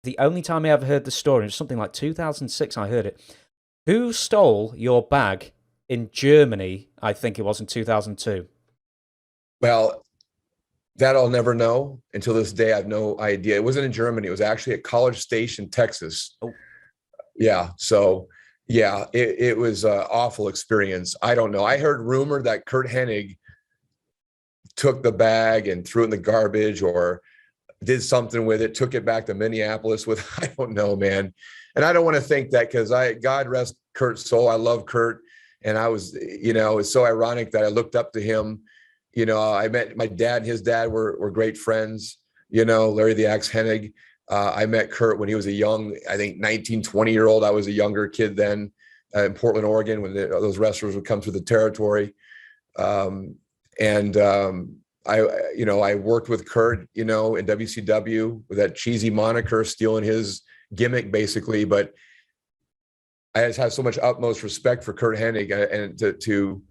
the only time I ever heard the story, it was something like 2006, I heard it. Who stole your bag in Germany, I think it was in 2002? Well, that I'll never know until this day. I have no idea. It wasn't in Germany. It was actually at College Station, Texas. Oh, Yeah. So, yeah, it was an awful experience. I don't know. I heard rumor that Curt Hennig took the bag and threw it in the garbage or did something with it, took it back to Minneapolis with, I don't know, man. And I don't want to think that because God rest Curt's soul. I love Curt. And I was, it's so ironic that I looked up to him. I met my dad and his dad were great friends, Larry the Axe Hennig. I met Curt when he was a young, I think 19, 20-year-old. I was a younger kid then in Portland, Oregon, when those wrestlers would come through the territory. I worked with Curt, in WCW with that cheesy moniker, stealing his gimmick basically. But I just have so much utmost respect for Curt Hennig, and to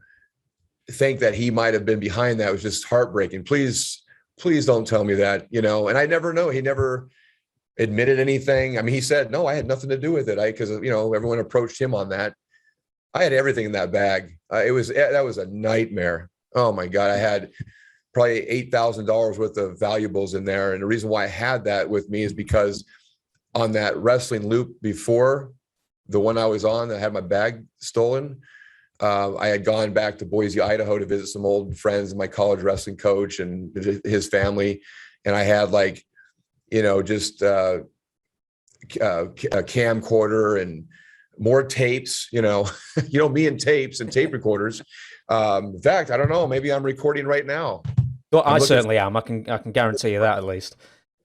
think that he might have been behind that was just heartbreaking. Please don't tell me that, and I never know. He never admitted anything. I mean, he said, no, I had nothing to do with it. Because everyone approached him on that. I had everything in that bag. That was a nightmare. Oh my God. I had probably $8,000 worth of valuables in there. And the reason why I had that with me is because on that wrestling loop before the one I was on, that had my bag stolen. I had gone back to Boise, Idaho to visit some old friends, my college wrestling coach and his family. And I had just a camcorder and more tapes, me and tapes and tape recorders. In fact, I don't know, maybe I'm recording right now. Well, I certainly am. I can guarantee you that at least.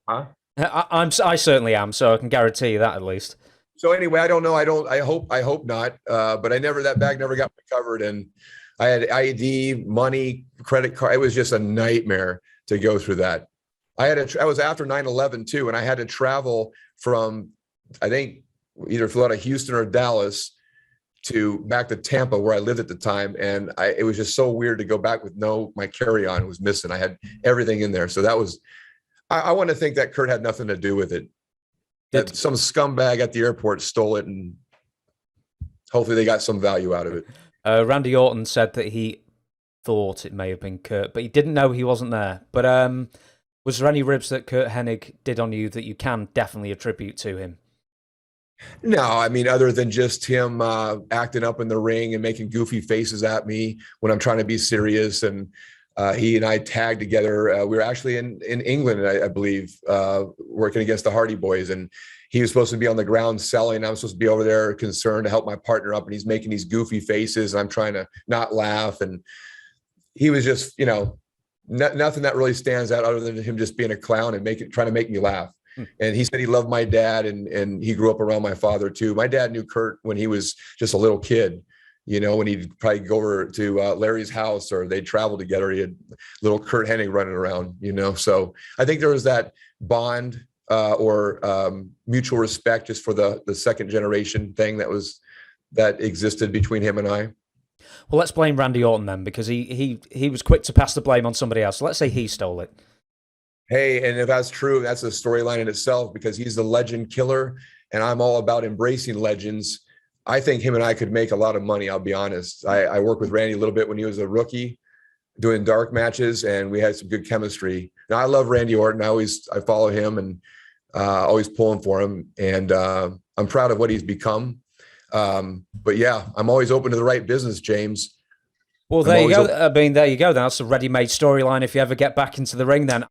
Huh? I certainly am, so I can guarantee you that at least. So anyway, I don't know. I hope not. But that bag never got recovered. And I had ID, money, credit card. It was just a nightmare to go through that. I was after 9/11 too. And I had to travel from, I think either flew out of Houston or Dallas back to Tampa where I lived at the time. And it was just so weird to go back with my carry-on was missing. I had everything in there. So that was, I want to think that Curt had nothing to do with it. That some scumbag at the airport stole it, and hopefully they got some value out of it. Randy Orton said that he thought it may have been Curt, but he didn't know he wasn't there. But was there any ribs that Curt Hennig did on you that you can definitely attribute to him? No, I mean, other than just him acting up in the ring and making goofy faces at me when I'm trying to be serious. And he and I tagged together. We were actually in England, I believe, working against the Hardy Boys. And he was supposed to be on the ground selling. I was supposed to be over there concerned to help my partner up. And he's making these goofy faces. And I'm trying to not laugh. And he was just, nothing that really stands out other than him just being a clown and trying to make me laugh. And he said he loved my dad and he grew up around my father too. My dad knew Curt when he was just a little kid, when he'd probably go over to Larry's house or they'd travel together. He had little Curt Hennig running around, so I think there was that bond or mutual respect just for the second generation thing that existed between him and I. Well, let's blame Randy Orton then, because he was quick to pass the blame on somebody else. So let's say he stole it. Hey, and if that's true, that's a storyline in itself because he's the legend killer and I'm all about embracing legends. I think him and I could make a lot of money. I'll be honest. I worked with Randy a little bit when he was a rookie doing dark matches and we had some good chemistry. Now I love Randy Orton. I follow him and always pulling for him. And I'm proud of what he's become. But yeah, I'm always open to the right business, James. Well, there you go. I mean, there you go. That's a ready-made storyline if you ever get back into the ring then.